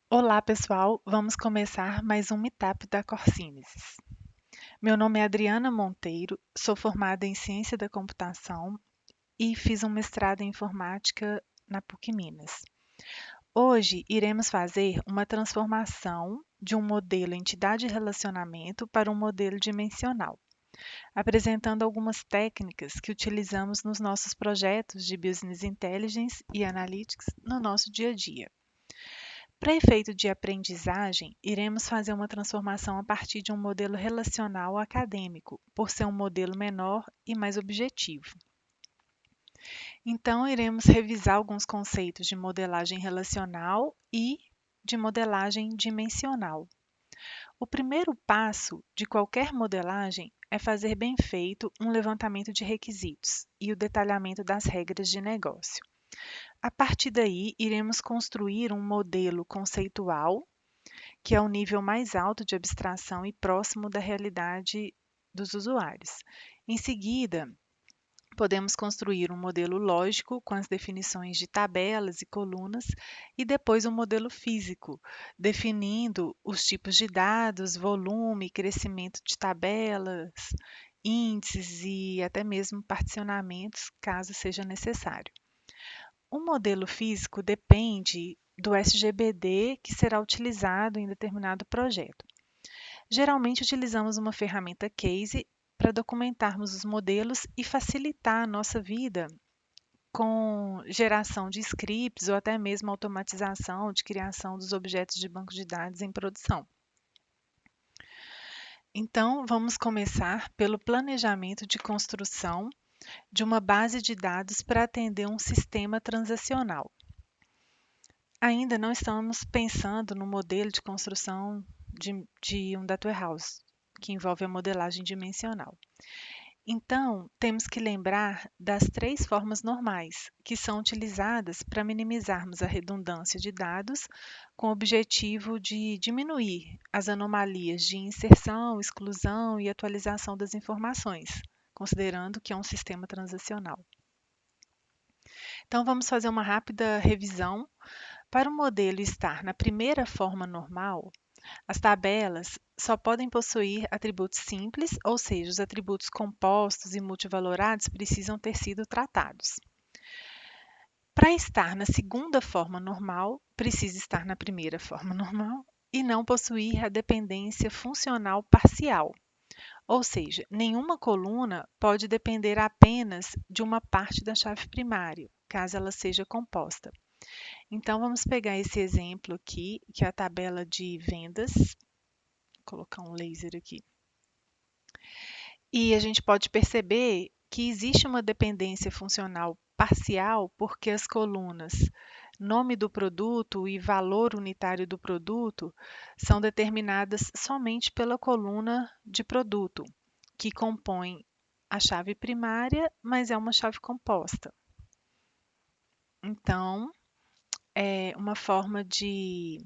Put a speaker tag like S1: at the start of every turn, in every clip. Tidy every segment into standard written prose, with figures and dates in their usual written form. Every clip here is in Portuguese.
S1: Olá, pessoal! Vamos começar mais um Meetup da Corsínesis. Meu nome é Adriana Monteiro, sou formada em Ciência da Computação e fiz um mestrado em Informática na PUC Minas. Hoje iremos fazer uma transformação de um modelo entidade-relacionamento para um modelo dimensional, apresentando algumas técnicas que utilizamos nos nossos projetos de Business Intelligence e Analytics no nosso dia a dia. Para efeito de aprendizagem, iremos fazer uma transformação a partir de um modelo relacional acadêmico, por ser um modelo menor e mais objetivo. Então, iremos revisar alguns conceitos de modelagem relacional e de modelagem dimensional. O primeiro passo de qualquer modelagem é fazer bem feito um levantamento de requisitos e o detalhamento das regras de negócio. A partir daí, iremos construir um modelo conceitual que é o nível mais alto de abstração e próximo da realidade dos usuários. Em seguida, podemos construir um modelo lógico com as definições de tabelas e colunas e depois um modelo físico, definindo os tipos de dados, volume, crescimento de tabelas, índices e até mesmo particionamentos, caso seja necessário. O modelo físico depende do SGBD que será utilizado em determinado projeto. Geralmente utilizamos uma ferramenta Case para documentarmos os modelos e facilitar a nossa vida com geração de scripts ou até mesmo automatização de criação dos objetos de banco de dados em produção. Então, vamos começar pelo planejamento de construção de uma base de dados para atender um sistema transacional. Ainda não estamos pensando no modelo de construção de um data warehouse, que envolve a modelagem dimensional. Então, temos que lembrar das três formas normais, que são utilizadas para minimizarmos a redundância de dados, com o objetivo de diminuir as anomalias de inserção, exclusão e atualização das informações, considerando que é um sistema transacional. Então, vamos fazer uma rápida revisão. Para o modelo estar na primeira forma normal, as tabelas só podem possuir atributos simples, ou seja, os atributos compostos e multivalorados precisam ter sido tratados. Para estar na segunda forma normal, precisa estar na primeira forma normal e não possuir a dependência funcional parcial, ou seja, nenhuma coluna pode depender apenas de uma parte da chave primária, caso ela seja composta. Então, vamos pegar esse exemplo aqui, que é a tabela de vendas. Vou colocar um laser aqui. E a gente pode perceber que existe uma dependência funcional parcial, porque as colunas nome do produto e valor unitário do produto são determinadas somente pela coluna de produto, que compõe a chave primária, mas é uma chave composta. Então, é uma forma de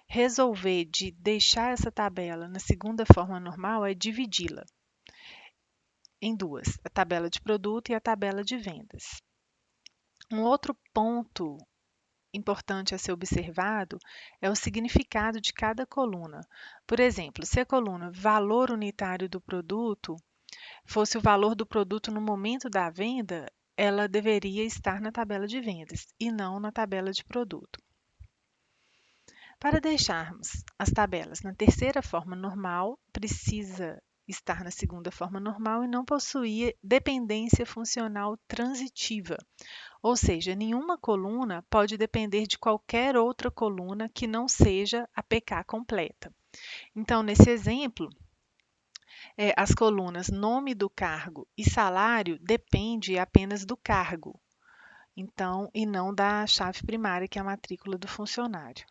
S1: resolver de deixar essa tabela na segunda forma normal é dividi-la em duas, a tabela de produto e a tabela de vendas. Um outro ponto importante a ser observado é o significado de cada coluna. Por exemplo, se a coluna valor unitário do produto fosse o valor do produto no momento da venda, ela deveria estar na tabela de vendas e não na tabela de produto. Para deixarmos as tabelas na terceira forma normal, precisa estar na segunda forma normal e não possuir dependência funcional transitiva, ou seja, nenhuma coluna pode depender de qualquer outra coluna que não seja a PK completa. Então, nesse exemplo, as colunas nome do cargo e salário depende apenas do cargo, então, e não da chave primária, que é a matrícula do funcionário.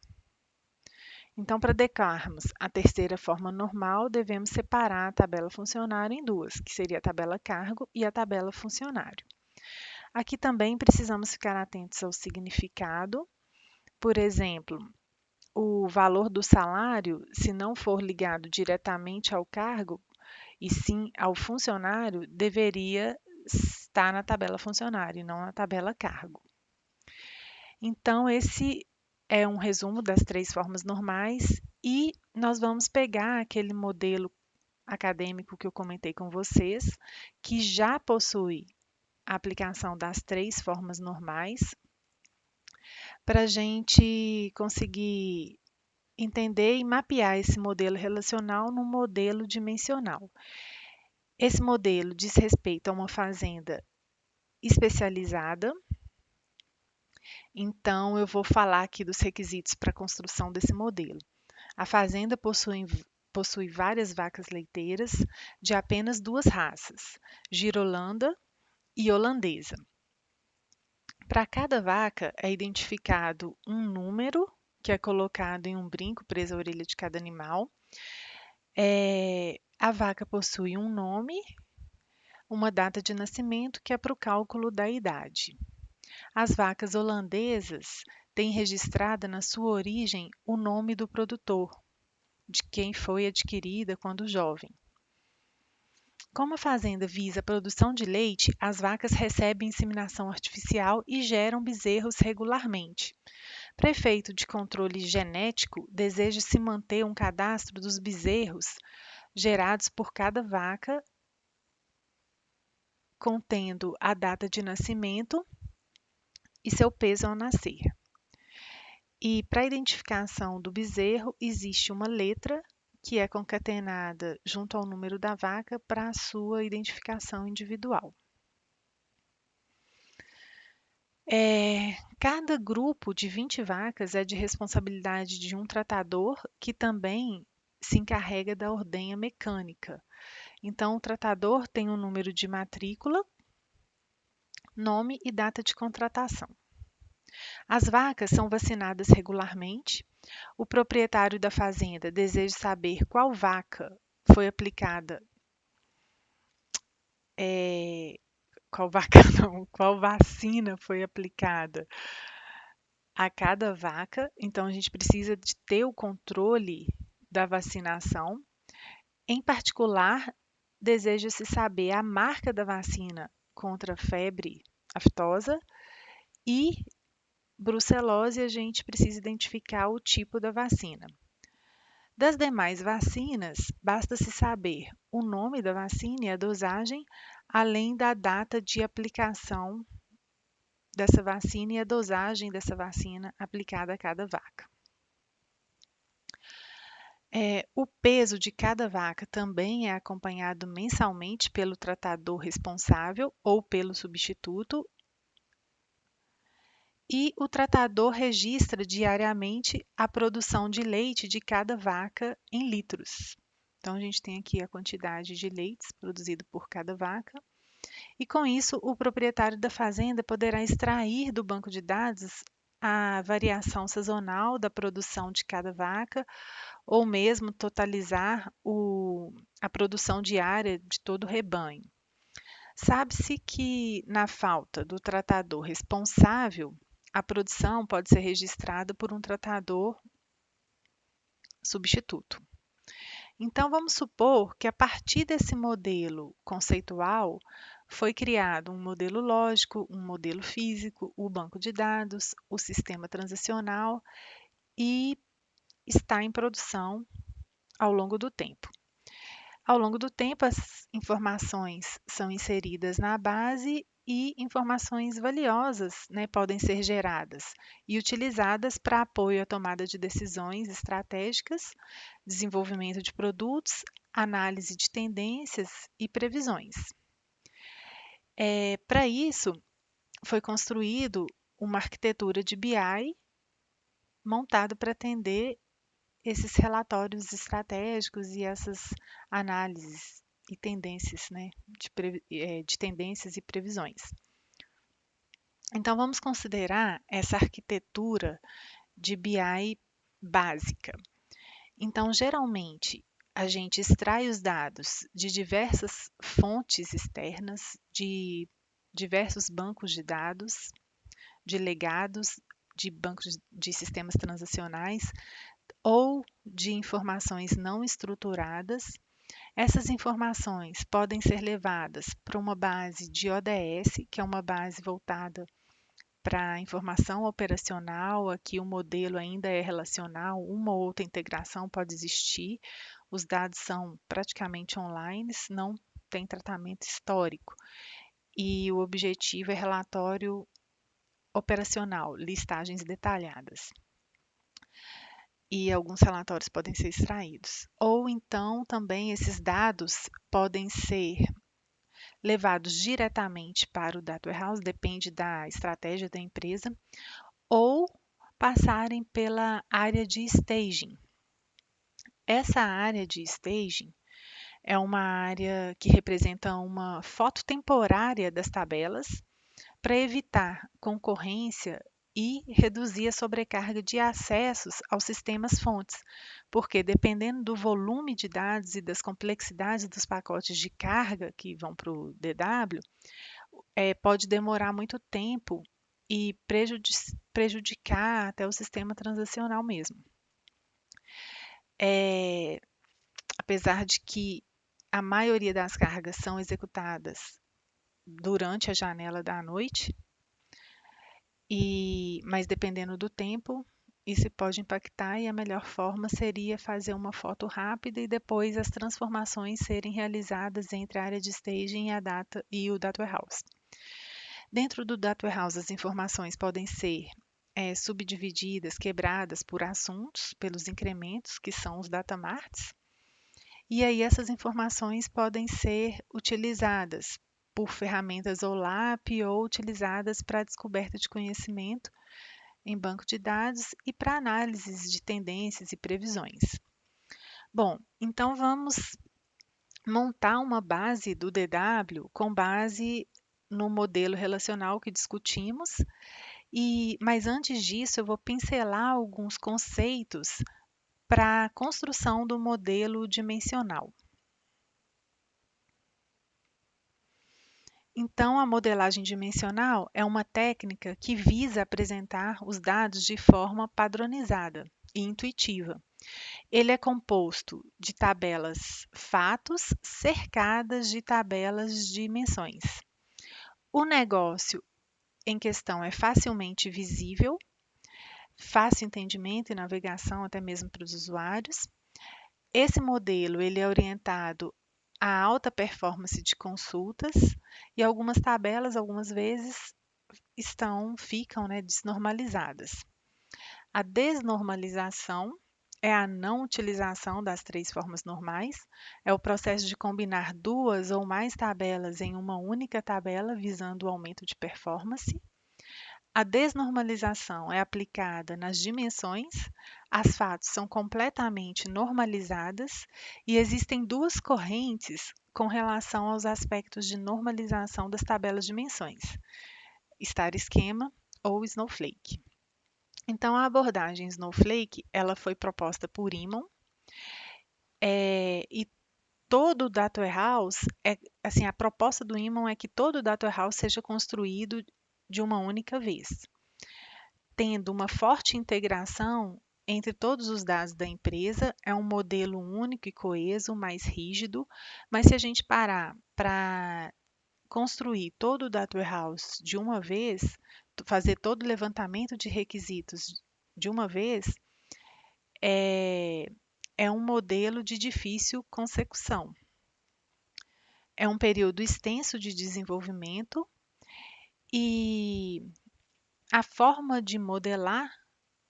S1: Então, para adequarmos a terceira forma normal, devemos separar a tabela funcionário em duas, que seria a tabela cargo e a tabela funcionário. Aqui também precisamos ficar atentos ao significado. Por exemplo, o valor do salário, se não for ligado diretamente ao cargo, e sim ao funcionário, deveria estar na tabela funcionário e não na tabela cargo. Então, esse é um resumo das 3 formas normais e nós vamos pegar aquele modelo acadêmico que eu comentei com vocês, que já possui a aplicação das 3 formas normais, para a gente conseguir entender e mapear esse modelo relacional no modelo dimensional. Esse modelo diz respeito a uma fazenda especializada, então eu vou falar aqui dos requisitos para a construção desse modelo. A fazenda possui várias vacas leiteiras de apenas 2 raças, girolanda e holandesa. Para cada vaca é identificado um número que é colocado em um brinco preso à orelha de cada animal. A vaca possui um nome, uma data de nascimento que é para o cálculo da idade. As vacas holandesas têm registrada na sua origem o nome do produtor, de quem foi adquirida quando jovem. Como a fazenda visa a produção de leite, as vacas recebem inseminação artificial e geram bezerros regularmente. Para efeito de controle genético, deseja-se manter um cadastro dos bezerros gerados por cada vaca, contendo a data de nascimento e seu peso ao nascer. E para a identificação do bezerro, existe uma letra que é concatenada junto ao número da vaca para a sua identificação individual. Cada grupo de 20 vacas é de responsabilidade de um tratador que também se encarrega da ordenha mecânica. Então, o tratador tem um número de matrícula, nome e data de contratação. As vacas são vacinadas regularmente. O proprietário da fazenda deseja saber qual vaca foi aplicada, qual vaca não, qual vacina foi aplicada a cada vaca. Então, a gente precisa de ter o controle da vacinação. Em particular, deseja-se saber a marca da vacina contra a febre aftosa e brucelose, a gente precisa identificar o tipo da vacina. Das demais vacinas, basta-se saber o nome da vacina e a dosagem, além da data de aplicação dessa vacina e a dosagem dessa vacina aplicada a cada vaca. O peso de cada vaca também é acompanhado mensalmente pelo tratador responsável ou pelo substituto, e o tratador registra diariamente a produção de leite de cada vaca em litros. Então, a gente tem aqui a quantidade de leites produzido por cada vaca, e com isso, o proprietário da fazenda poderá extrair do banco de dados a variação sazonal da produção de cada vaca, ou mesmo totalizar a produção diária de todo o rebanho. Sabe-se que, na falta do tratador responsável, a produção pode ser registrada por um tratador substituto. Então, vamos supor que a partir desse modelo conceitual foi criado um modelo lógico, um modelo físico, o banco de dados, o sistema transacional e está em produção ao longo do tempo. Ao longo do tempo, as informações são inseridas na base e informações valiosas, né, podem ser geradas e utilizadas para apoio à tomada de decisões estratégicas, desenvolvimento de produtos, análise de tendências e previsões. Para isso, foi construído uma arquitetura de BI montada para atender esses relatórios estratégicos e essas análises e tendências, né, de tendências e previsões. Então, vamos considerar essa arquitetura de BI básica. Então, geralmente, a gente extrai os dados de diversas fontes externas, de diversos bancos de dados, de legados, de bancos de sistemas transacionais ou de informações não estruturadas. Essas informações podem ser levadas para uma base de ODS, que é uma base voltada para informação operacional, aqui o modelo ainda é relacional, uma ou outra integração pode existir, os dados são praticamente online, não tem tratamento histórico. E o objetivo é relatório operacional, listagens detalhadas. E alguns relatórios podem ser extraídos. Ou então também esses dados podem ser levados diretamente para o Data Warehouse, depende da estratégia da empresa, ou passarem pela área de staging. Essa área de staging é uma área que representa uma foto temporária das tabelas para evitar concorrência e reduzir a sobrecarga de acessos aos sistemas fontes, porque dependendo do volume de dados e das complexidades dos pacotes de carga que vão para o DW, pode demorar muito tempo e prejudicar até o sistema transacional mesmo. Apesar de que a maioria das cargas são executadas durante a janela da noite, mas dependendo do tempo, isso pode impactar e a melhor forma seria fazer uma foto rápida e depois as transformações serem realizadas entre a área de staging e o Data Warehouse. Dentro do Data Warehouse, as informações podem ser subdivididas, quebradas por assuntos, pelos incrementos, que são os data marts, e aí essas informações podem ser utilizadas por ferramentas OLAP ou utilizadas para descoberta de conhecimento em banco de dados e para análises de tendências e previsões. Bom, então vamos montar uma base do DW com base no modelo relacional que discutimos, mas antes disso eu vou pincelar alguns conceitos para a construção do modelo dimensional. Então, a modelagem dimensional é uma técnica que visa apresentar os dados de forma padronizada e intuitiva. Ele é composto de tabelas fatos cercadas de tabelas de dimensões. O negócio em questão é facilmente visível, fácil entendimento e navegação até mesmo para os usuários. Esse modelo ele é orientado à alta performance de consultas e algumas tabelas, algumas vezes, ficam desnormalizadas. A desnormalização é a não utilização das três formas normais, é o processo de combinar duas ou mais tabelas em uma única tabela visando o aumento de performance. A desnormalização é aplicada nas dimensões, as fatos são completamente normalizadas e existem duas correntes com relação aos aspectos de normalização das tabelas de dimensões, Star Schema ou Snowflake. Então, a abordagem Snowflake ela foi proposta por Imon e todo o Data Warehouse, a proposta do Imon é que todo o Data Warehouse seja construído de uma única vez, tendo uma forte integração entre todos os dados da empresa, é um modelo único e coeso, mais rígido, mas se a gente parar para construir todo o Data Warehouse de uma vez, fazer todo o levantamento de requisitos de uma vez, é um modelo de difícil consecução. É um período extenso de desenvolvimento e a forma de modelar,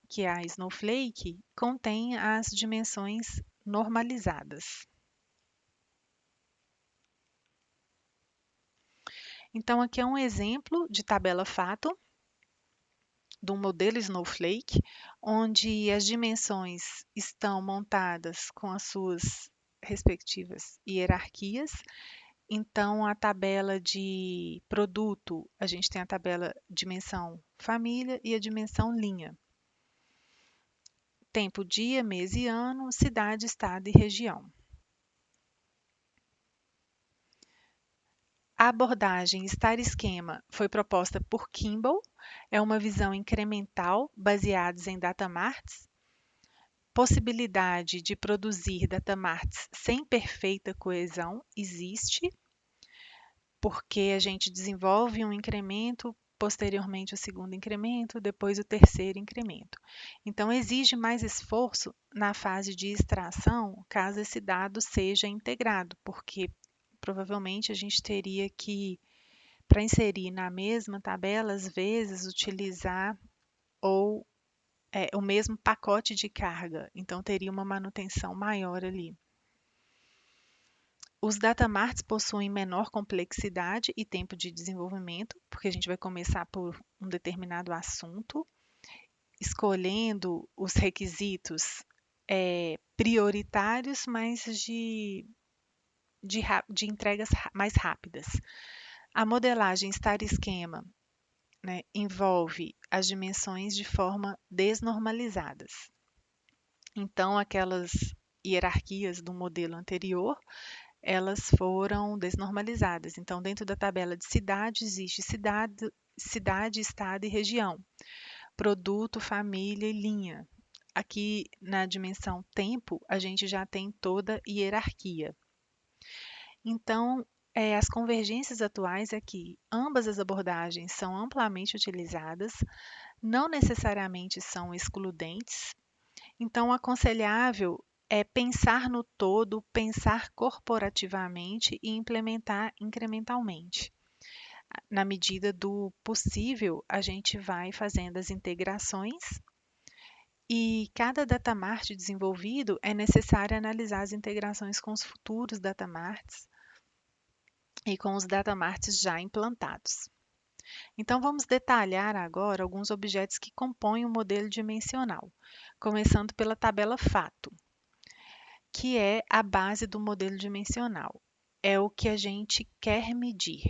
S1: que é a Snowflake, contém as dimensões normalizadas. Então, aqui é um exemplo de tabela fato do modelo Snowflake, onde as dimensões estão montadas com as suas respectivas hierarquias. Então, a tabela de produto, a gente tem a tabela dimensão família e a dimensão linha. Tempo, dia, mês e ano, cidade, estado e região. A abordagem Star Schema foi proposta por Kimball, é uma visão incremental baseada em datamarts, possibilidade de produzir datamarts sem perfeita coesão existe, porque a gente desenvolve um incremento posteriormente o segundo incremento, depois o terceiro incremento. Então, exige mais esforço na fase de extração, caso esse dado seja integrado, porque provavelmente a gente teria que, para inserir na mesma tabela, às vezes utilizar ou o mesmo pacote de carga, então teria uma manutenção maior ali. Os datamarts possuem menor complexidade e tempo de desenvolvimento, porque a gente vai começar por um determinado assunto, escolhendo os requisitos prioritários, mas de entregas mais rápidas. A modelagem Star Schema, né, envolve as dimensões de forma desnormalizadas. Então, aquelas hierarquias do modelo anterior, elas foram desnormalizadas. Então, dentro da tabela de cidade, existe cidade, estado e região, produto, família e linha. Aqui na dimensão tempo, a gente já tem toda hierarquia. Então, as convergências atuais é que ambas as abordagens são amplamente utilizadas, não necessariamente são excludentes. Então, aconselhável é pensar no todo, pensar corporativamente e implementar incrementalmente. Na medida do possível, a gente vai fazendo as integrações e cada datamart desenvolvido é necessário analisar as integrações com os futuros datamarts e com os datamarts já implantados. Então, vamos detalhar agora alguns objetos que compõem o modelo dimensional, começando pela tabela fato, que é a base do modelo dimensional. É o que a gente quer medir,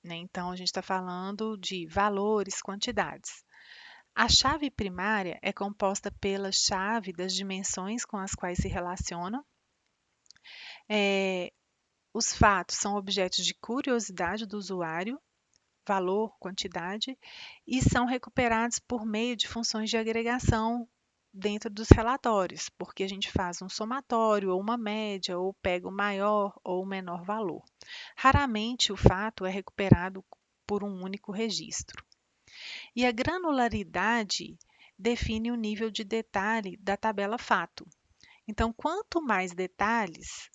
S1: né? Então, a gente está falando de valores, quantidades. A chave primária é composta pela chave das dimensões com as quais se relaciona. Os fatos são objetos de curiosidade do usuário, valor, quantidade, e são recuperados por meio de funções de agregação dentro dos relatórios, porque a gente faz um somatório ou uma média, ou pega o maior ou o menor valor. Raramente o fato é recuperado por um único registro. E a granularidade define o nível de detalhe da tabela fato. Então, quanto mais detalhes,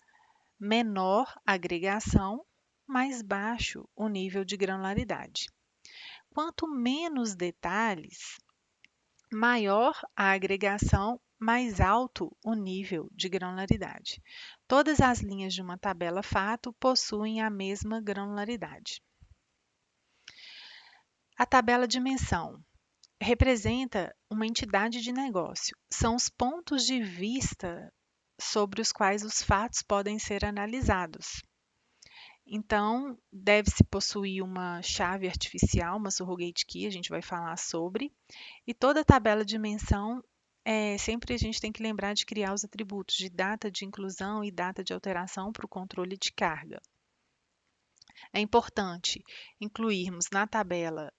S1: menor a agregação, mais baixo o nível de granularidade. Quanto menos detalhes, maior a agregação, mais alto o nível de granularidade. Todas as linhas de uma tabela fato possuem a mesma granularidade. A tabela dimensão representa uma entidade de negócio. São os pontos de vista sobre os quais os fatos podem ser analisados. Então, deve-se possuir uma chave artificial, uma surrogate key, a gente vai falar sobre. E toda tabela de dimensão, sempre a gente tem que lembrar de criar os atributos de data de inclusão e data de alteração para o controle de carga. É importante incluirmos na tabela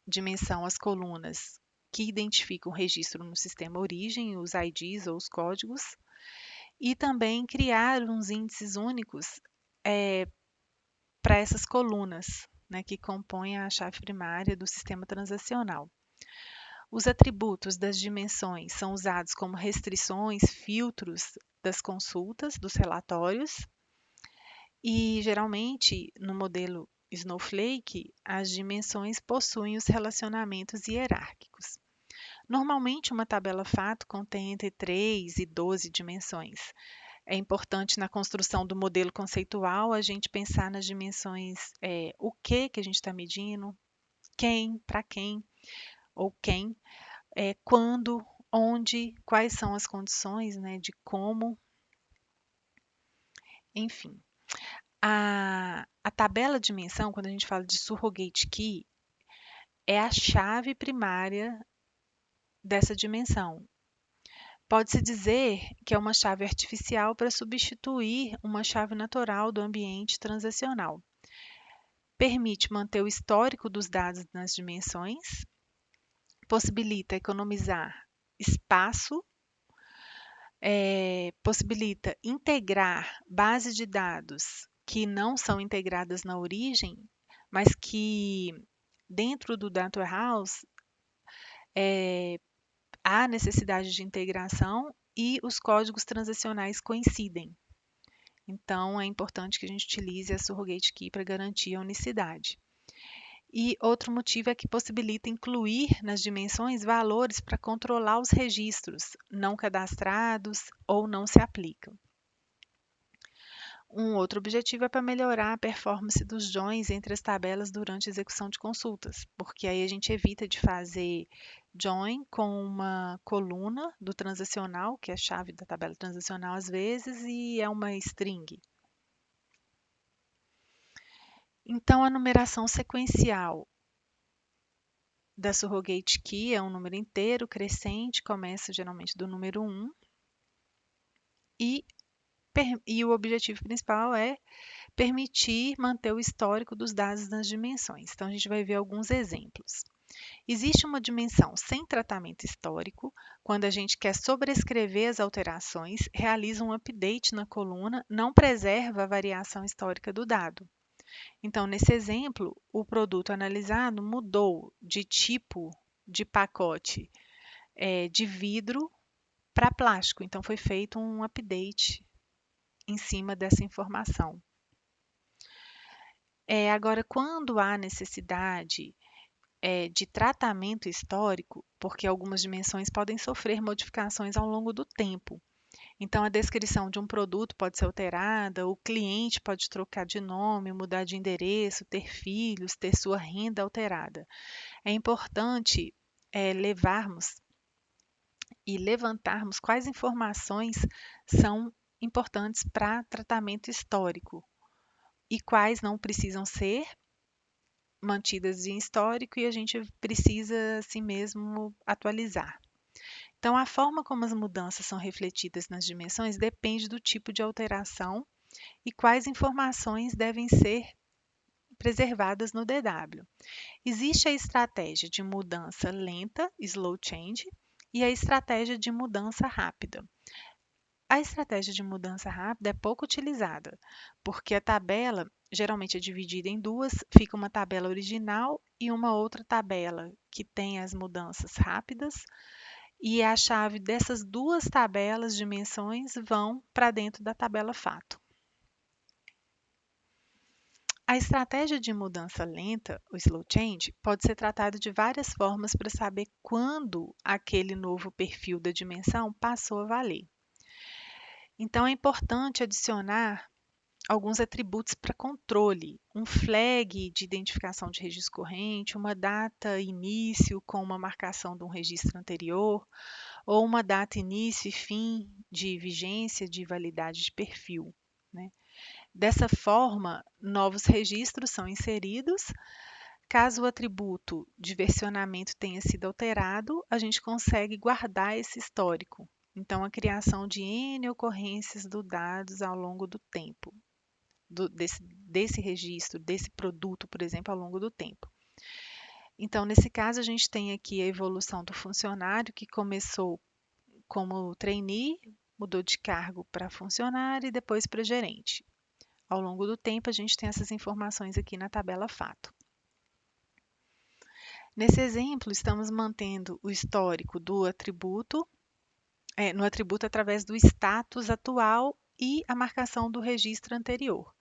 S1: dimensão as colunas que identificam o registro no sistema origem, os IDs ou os códigos, e também criar uns índices únicos para essas colunas, né, que compõem a chave primária do sistema transacional. Os atributos das dimensões são usados como restrições, filtros das consultas, dos relatórios, e geralmente no modelo Snowflake, as dimensões possuem os relacionamentos hierárquicos. Normalmente, uma tabela fato contém entre 3 e 12 dimensões. É importante na construção do modelo conceitual a gente pensar nas dimensões, o que a gente está medindo, quem, para quem, ou quem, quando, onde, quais são as condições, né, de como, enfim. A tabela de dimensão, quando a gente fala de surrogate key, é a chave primária dessa dimensão. Pode-se dizer que é uma chave artificial para substituir uma chave natural do ambiente transacional. Permite manter o histórico dos dados nas dimensões, possibilita economizar espaço, possibilita integrar bases de dados que não são integradas na origem, mas que dentro do Data Warehouse, há necessidade de integração e os códigos transacionais coincidem. Então, é importante que a gente utilize a Surrogate Key para garantir a unicidade. E outro motivo é que possibilita incluir nas dimensões valores para controlar os registros não cadastrados ou não se aplicam. Um outro objetivo é para melhorar a performance dos joins entre as tabelas durante a execução de consultas, porque aí a gente evita de fazer join com uma coluna do transacional, que é a chave da tabela transacional às vezes, e é uma string. Então, a numeração sequencial da Surrogate Key é um número inteiro, crescente, começa geralmente do número 1, e o objetivo principal é permitir manter o histórico dos dados nas dimensões. Então, a gente vai ver alguns exemplos. Existe uma dimensão sem tratamento histórico, quando a gente quer sobrescrever as alterações, realiza um update na coluna, não preserva a variação histórica do dado. Então, nesse exemplo, o produto analisado mudou de tipo de pacote de vidro para plástico. Então, foi feito um update em cima dessa informação. Agora, quando há necessidade de tratamento histórico, porque algumas dimensões podem sofrer modificações ao longo do tempo. Então, a descrição de um produto pode ser alterada, o cliente pode trocar de nome, mudar de endereço, ter filhos, ter sua renda alterada. É importante levarmos e levantarmos quais informações são importantes para tratamento histórico e quais não precisam ser mantidas em histórico e a gente precisa assim mesmo atualizar. Então, a forma como as mudanças são refletidas nas dimensões depende do tipo de alteração e quais informações devem ser preservadas no DW. Existe a estratégia de mudança lenta, slow change, e a estratégia de mudança rápida. A estratégia de mudança rápida é pouco utilizada, porque a tabela geralmente é dividida em duas, fica uma tabela original e uma outra tabela que tem as mudanças rápidas, e a chave dessas duas tabelas, dimensões, vão para dentro da tabela fato. A estratégia de mudança lenta, o slow change, pode ser tratada de várias formas para saber quando aquele novo perfil da dimensão passou a valer. Então, é importante adicionar alguns atributos para controle, um flag de identificação de registro corrente, uma data início com uma marcação de um registro anterior, ou uma data início e fim de vigência de validade de perfil, né? Dessa forma, novos registros são inseridos. Caso o atributo de versionamento tenha sido alterado, a gente consegue guardar esse histórico. Então, a criação de N ocorrências do dados ao longo do tempo, desse registro, desse produto, por exemplo, ao longo do tempo. Então, nesse caso, a gente tem aqui a evolução do funcionário que começou como trainee, mudou de cargo para funcionário e depois para gerente. Ao longo do tempo, a gente tem essas informações aqui na tabela fato. Nesse exemplo, estamos mantendo o histórico do atributo, no atributo através do status atual e a marcação do registro anterior.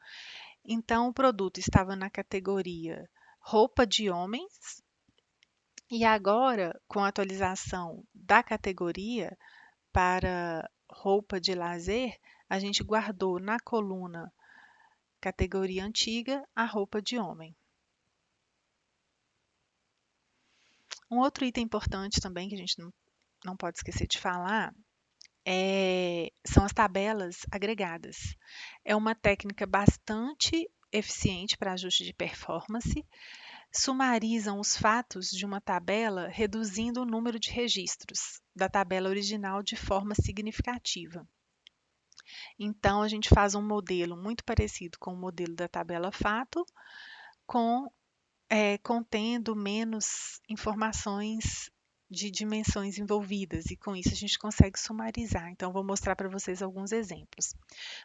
S1: Então, o produto estava na categoria roupa de homens, e agora, com a atualização da categoria para roupa de lazer, a gente guardou na coluna categoria antiga a roupa de homem. Um outro item importante também que a gente não pode esquecer de falar são as tabelas agregadas. É uma técnica bastante eficiente para ajuste de performance. Sumarizam os fatos de uma tabela, reduzindo o número de registros da tabela original de forma significativa. Então, a gente faz um modelo muito parecido com o modelo da tabela fato, contendo menos informações de dimensões envolvidas, e com isso a gente consegue sumarizar. Então, vou mostrar para vocês alguns exemplos.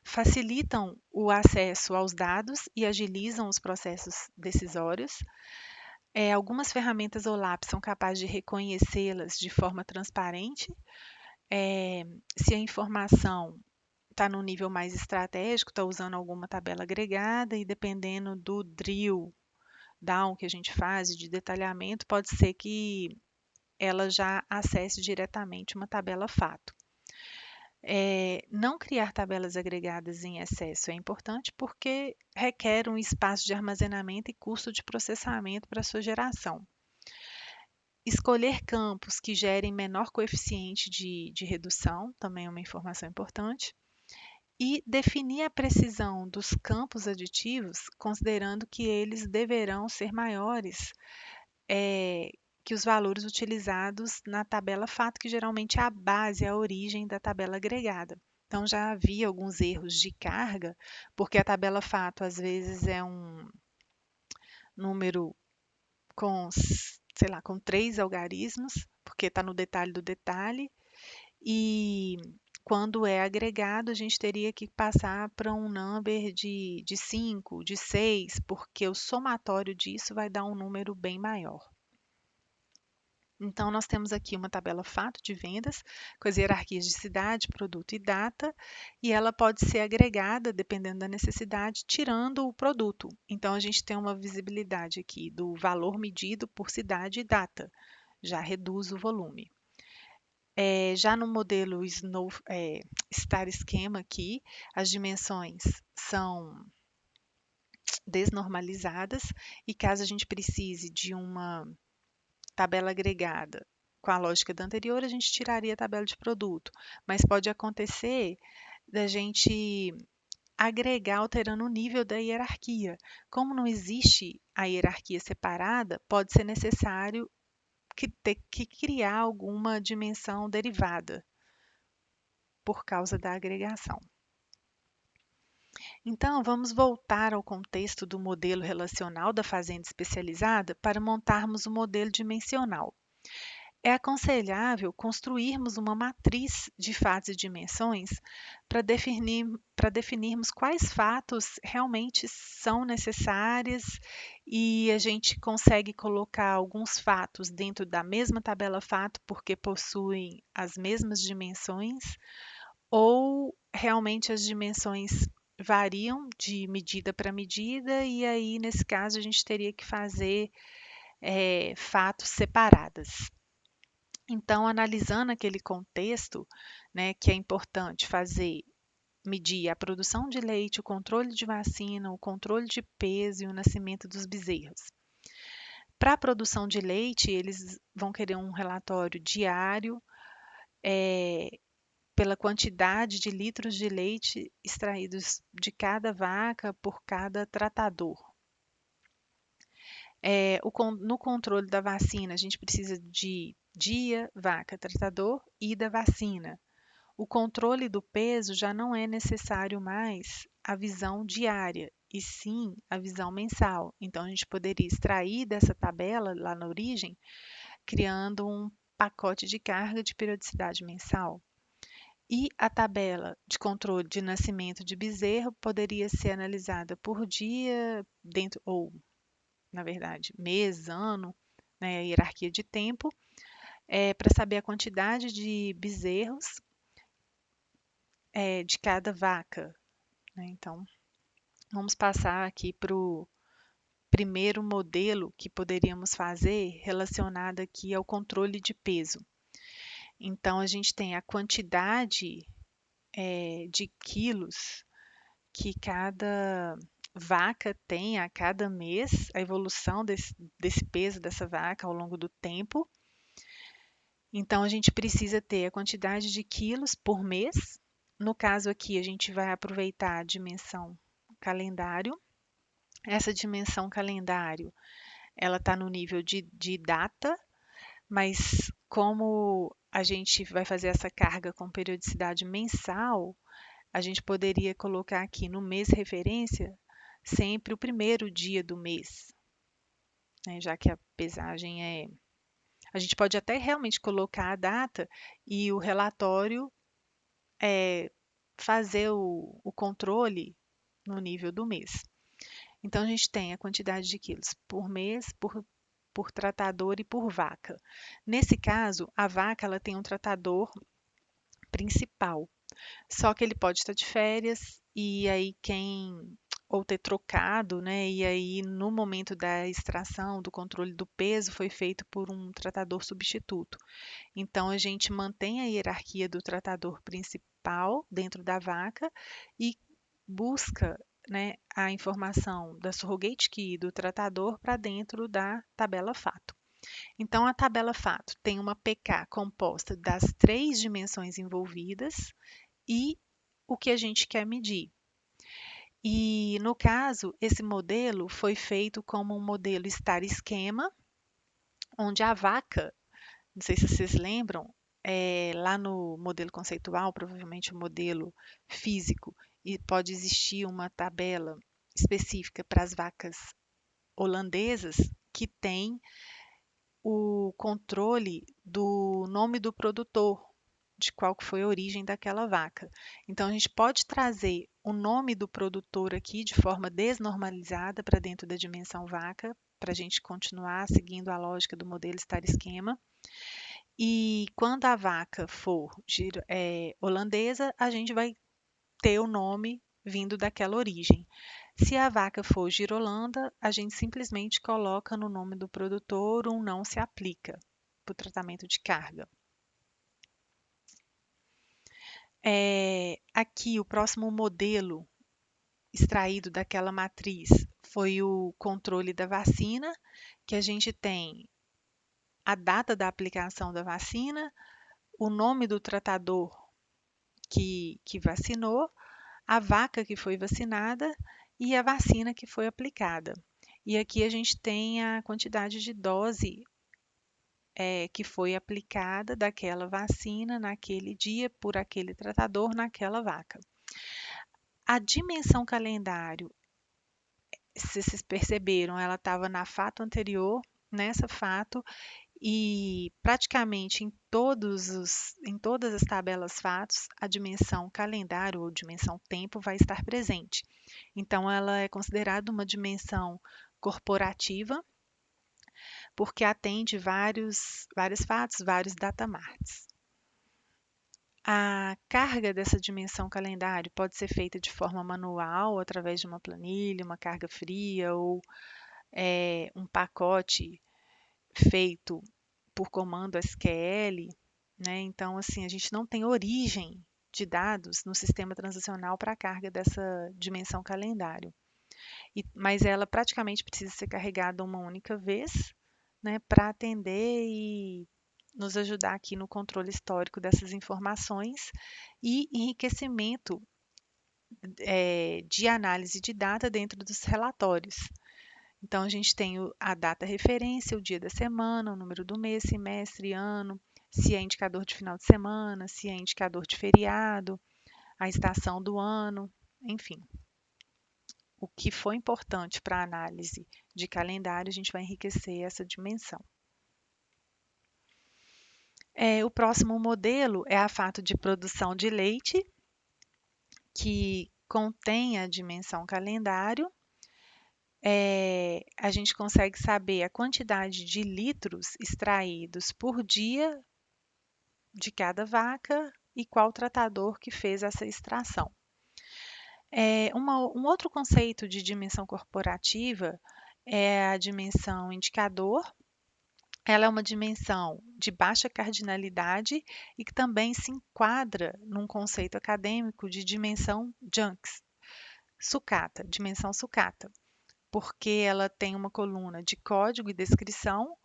S1: Facilitam o acesso aos dados e agilizam os processos decisórios, Algumas ferramentas OLAP são capazes de reconhecê-las de forma transparente. Se a informação está no nível mais estratégico, está usando alguma tabela agregada e dependendo do drill down que a gente faz, de detalhamento, pode ser que ela já acesse diretamente uma tabela fato. Não criar tabelas agregadas em excesso é importante porque requer um espaço de armazenamento e custo de processamento para sua geração. Escolher campos que gerem menor coeficiente de redução também é uma informação importante. E definir a precisão dos campos aditivos, considerando que eles deverão ser maiores que os valores utilizados na tabela fato, que geralmente é a base, a origem da tabela agregada. Então, já havia alguns erros de carga, porque a tabela fato às vezes é um número com, sei lá, com 3 algarismos, porque está no detalhe do detalhe, e quando é agregado, a gente teria que passar para um number de 5, de 6, porque o somatório disso vai dar um número bem maior. Então, nós temos aqui uma tabela fato de vendas, com as hierarquias de cidade, produto e data, e ela pode ser agregada, dependendo da necessidade, tirando o produto. Então, a gente tem uma visibilidade aqui do valor medido por cidade e data, já reduz o volume. Já no modelo Star Schema aqui, as dimensões são desnormalizadas e caso a gente precise de uma tabela agregada com a lógica da anterior, a gente tiraria a tabela de produto, mas pode acontecer da gente agregar alterando o nível da hierarquia. Como não existe a hierarquia separada, pode ser necessário ter que criar alguma dimensão derivada por causa da agregação. Então, vamos voltar ao contexto do modelo relacional da fazenda especializada para montarmos o modelo dimensional. É aconselhável construirmos uma matriz de fatos e dimensões para definirmos quais fatos realmente são necessários e a gente consegue colocar alguns fatos dentro da mesma tabela fato porque possuem as mesmas dimensões ou realmente as dimensões variam de medida para medida e aí nesse caso a gente teria que fazer fatos separadas. Então, analisando aquele contexto, né, que é importante medir a produção de leite, o controle de vacina, o controle de peso e o nascimento dos bezerros. Para a produção de leite, eles vão querer um relatório diário, pela quantidade de litros de leite extraídos de cada vaca por cada tratador. No controle da vacina, a gente precisa de dia, vaca, tratador e da vacina. O controle do peso já não é necessário mais a visão diária, e sim a visão mensal. Então, a gente poderia extrair dessa tabela lá na origem, criando um pacote de carga de periodicidade mensal. E a tabela de controle de nascimento de bezerro poderia ser analisada por dia, dentro ou, na verdade, mês, ano, né, a hierarquia de tempo, para saber a quantidade de bezerros de cada vaca, né? Então, vamos passar aqui para o primeiro modelo que poderíamos fazer relacionado aqui ao controle de peso. Então, a gente tem a quantidade de quilos que cada vaca tem a cada mês, a evolução desse peso dessa vaca ao longo do tempo. Então, a gente precisa ter a quantidade de quilos por mês. No caso aqui, a gente vai aproveitar a dimensão calendário. Essa dimensão calendário, ela está no nível de data, mas como a gente vai fazer essa carga com periodicidade mensal, a gente poderia colocar aqui no mês referência sempre o primeiro dia do mês, né? Já que a pesagem a gente pode até realmente colocar a data e o relatório fazer o controle no nível do mês. Então, a gente tem a quantidade de quilos por mês, por por tratador e por vaca. Nesse caso, a vaca ela tem um tratador principal, só que ele pode estar de férias e aí quem ou ter trocado, né? E aí no momento da extração, do controle do peso, foi feito por um tratador substituto. Então a gente mantém a hierarquia do tratador principal dentro da vaca e busca, né, a informação da surrogate key do tratador para dentro da tabela fato. Então, a tabela fato tem uma PK composta das três dimensões envolvidas e o que a gente quer medir. E, no caso, esse modelo foi feito como um modelo star esquema, onde a vaca, não sei se vocês lembram, lá no modelo conceitual, provavelmente o modelo físico, e pode existir uma tabela específica para as vacas holandesas que tem o controle do nome do produtor, de qual que foi a origem daquela vaca. Então, a gente pode trazer o nome do produtor aqui de forma desnormalizada para dentro da dimensão vaca, para a gente continuar seguindo a lógica do modelo estar esquema. E quando a vaca for holandesa, a gente vai ter o nome vindo daquela origem. Se a vaca for girolanda, a gente simplesmente coloca no nome do produtor um não se aplica para o tratamento de carga. Aqui, o próximo modelo extraído daquela matriz foi o controle da vacina, que a gente tem a data da aplicação da vacina, o nome do tratador que vacinou, a vaca que foi vacinada e a vacina que foi aplicada. E aqui a gente tem a quantidade de dose que foi aplicada daquela vacina naquele dia por aquele tratador naquela vaca. A dimensão calendário, se vocês perceberam, ela estava na fato anterior, nessa fato, e praticamente em todas as tabelas fatos, a dimensão calendário ou dimensão tempo vai estar presente. Então, ela é considerada uma dimensão corporativa, porque atende vários fatos, vários datamarts. A carga dessa dimensão calendário pode ser feita de forma manual, através de uma planilha, uma carga fria ou um pacote feito por comando SQL, né? Então, assim, a gente não tem origem de dados no sistema transacional para a carga dessa dimensão calendário. Mas ela praticamente precisa ser carregada uma única vez, né, para atender e nos ajudar aqui no controle histórico dessas informações e enriquecimento de análise de data dentro dos relatórios. Então, a gente tem a data referência, o dia da semana, o número do mês, semestre, ano, se é indicador de final de semana, se é indicador de feriado, a estação do ano, enfim. O que for importante para a análise de calendário, a gente vai enriquecer essa dimensão. O próximo modelo é a fato de produção de leite, que contém a dimensão calendário. A gente consegue saber a quantidade de litros extraídos por dia de cada vaca e qual tratador que fez essa extração. Um outro conceito de dimensão corporativa é a dimensão indicador. Ela é uma dimensão de baixa cardinalidade e que também se enquadra num conceito acadêmico de dimensão Janks, sucata, dimensão sucata, porque ela tem uma coluna de código e descrição,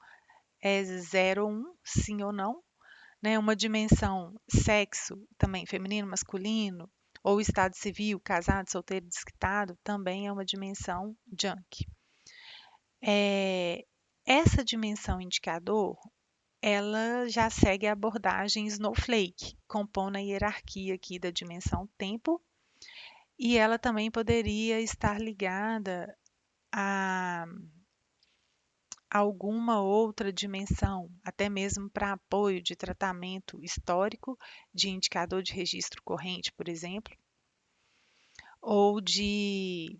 S1: 0 ou 1, sim ou não, né? Uma dimensão sexo, também feminino, masculino, ou estado civil, casado, solteiro, desquitado, também é uma dimensão junk. Essa dimensão indicador, ela já segue a abordagem Snowflake, compondo a hierarquia aqui da dimensão tempo, e ela também poderia estar ligada a alguma outra dimensão, até mesmo para apoio de tratamento histórico de indicador de registro corrente, por exemplo, ou de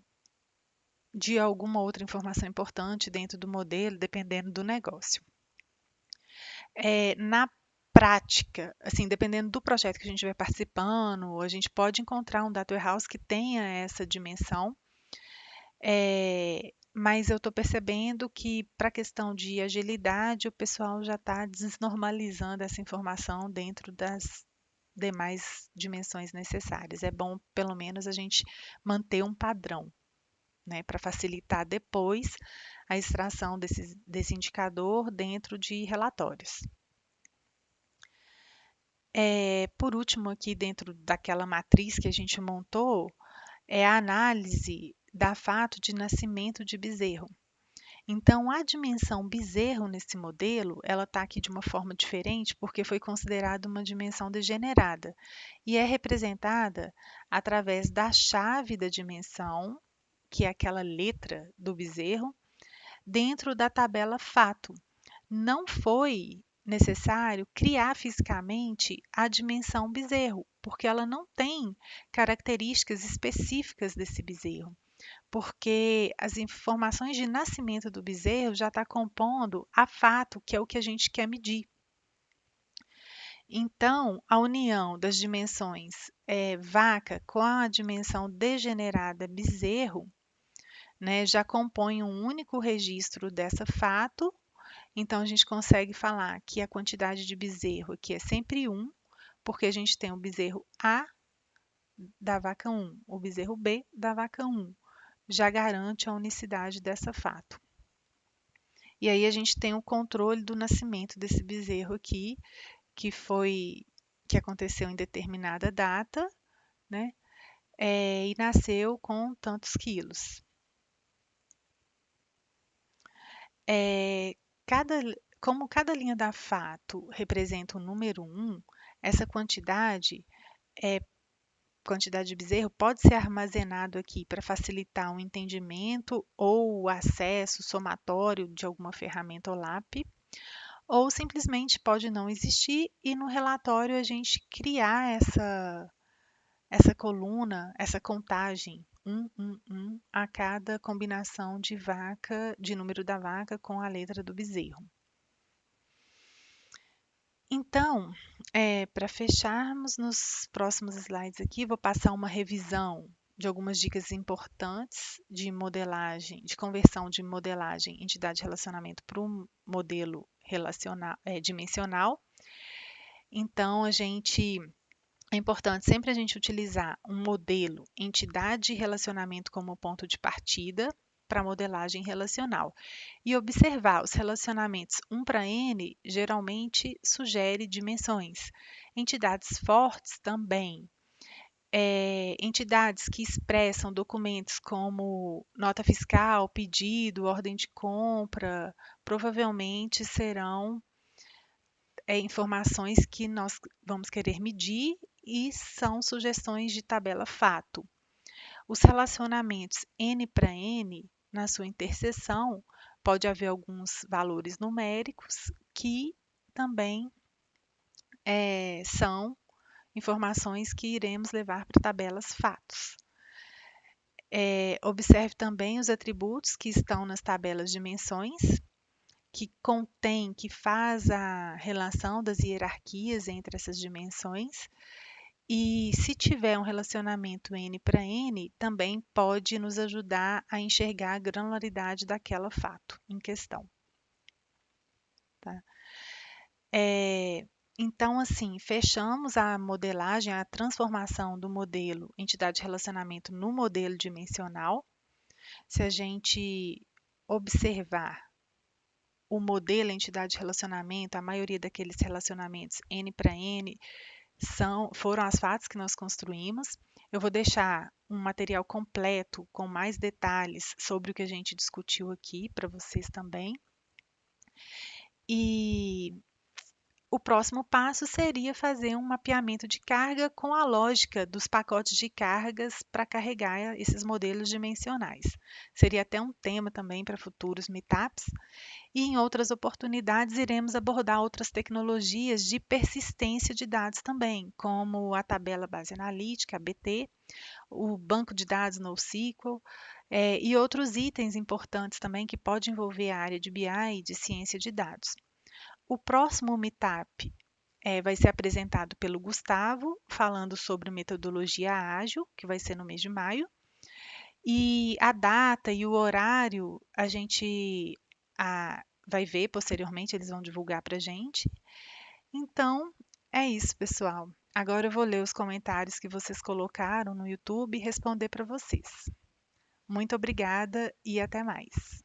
S1: de alguma outra informação importante dentro do modelo, dependendo do negócio. Na prática, assim, dependendo do projeto que a gente estiver participando, a gente pode encontrar um data warehouse que tenha essa dimensão, mas eu estou percebendo que, para a questão de agilidade, o pessoal já está desnormalizando essa informação dentro das demais dimensões necessárias. É bom, pelo menos, a gente manter um padrão, né, para facilitar depois a extração desse indicador dentro de relatórios. Por último, aqui dentro daquela matriz que a gente montou, é a análise da fato de nascimento de bezerro. Então, a dimensão bezerro nesse modelo, ela está aqui de uma forma diferente porque foi considerada uma dimensão degenerada e é representada através da chave da dimensão, que é aquela letra do bezerro, dentro da tabela fato. Não foi necessário criar fisicamente a dimensão bezerro, porque ela não tem características específicas desse bezerro, porque as informações de nascimento do bezerro já está compondo a fato, que é o que a gente quer medir. Então, a união das dimensões vaca com a dimensão degenerada bezerro, né, já compõe um único registro dessa fato. Então, a gente consegue falar que a quantidade de bezerro aqui é sempre 1, porque a gente tem o bezerro A da vaca 1, o bezerro B da vaca 1. Já garante a unicidade dessa fato. E aí a gente tem o controle do nascimento desse bezerro aqui, que aconteceu em determinada data, né? E nasceu com tantos quilos. É, cada, como cada linha da fato representa o número 1, essa quantidade de bezerro pode ser armazenado aqui para facilitar o entendimento ou o acesso somatório de alguma ferramenta OLAP, ou simplesmente pode não existir e no relatório a gente criar essa coluna, essa contagem 1 a cada combinação de número da vaca com a letra do bezerro. Então, para fecharmos nos próximos slides aqui, vou passar uma revisão de algumas dicas importantes de modelagem, de conversão de modelagem entidade-relacionamento para um modelo dimensional. Então, é importante sempre a gente utilizar um modelo entidade e relacionamento como ponto de partida para modelagem relacional. E observar os relacionamentos 1 para N geralmente sugere dimensões. Entidades fortes também. Entidades que expressam documentos como nota fiscal, pedido, ordem de compra, provavelmente serão informações que nós vamos querer medir e são sugestões de tabela fato. Os relacionamentos N para N, na sua interseção, pode haver alguns valores numéricos que também são informações que iremos levar para tabelas fatos. Observe também os atributos que estão nas tabelas dimensões, que faz a relação das hierarquias entre essas dimensões. E se tiver um relacionamento N para N, também pode nos ajudar a enxergar a granularidade daquela fato em questão. Tá? Então, assim, fechamos a modelagem, a transformação do modelo entidade-relacionamento no modelo dimensional. Se a gente observar o modelo entidade-relacionamento, a maioria daqueles relacionamentos N para N foram as fatos que nós construímos. Eu vou deixar um material completo com mais detalhes sobre o que a gente discutiu aqui para vocês também. E o próximo passo seria fazer um mapeamento de carga com a lógica dos pacotes de cargas para carregar esses modelos dimensionais. Seria até um tema também para futuros meetups. E em outras oportunidades iremos abordar outras tecnologias de persistência de dados também, como a tabela base analítica, a BT, o banco de dados NoSQL, E outros itens importantes também que pode envolver a área de BI e de ciência de dados. O próximo Meetup vai ser apresentado pelo Gustavo, falando sobre metodologia ágil, que vai ser no mês de maio. E a data e o horário a gente vai ver posteriormente, eles vão divulgar para a gente. Então, é isso, pessoal. Agora eu vou ler os comentários que vocês colocaram no YouTube e responder para vocês. Muito obrigada e até mais.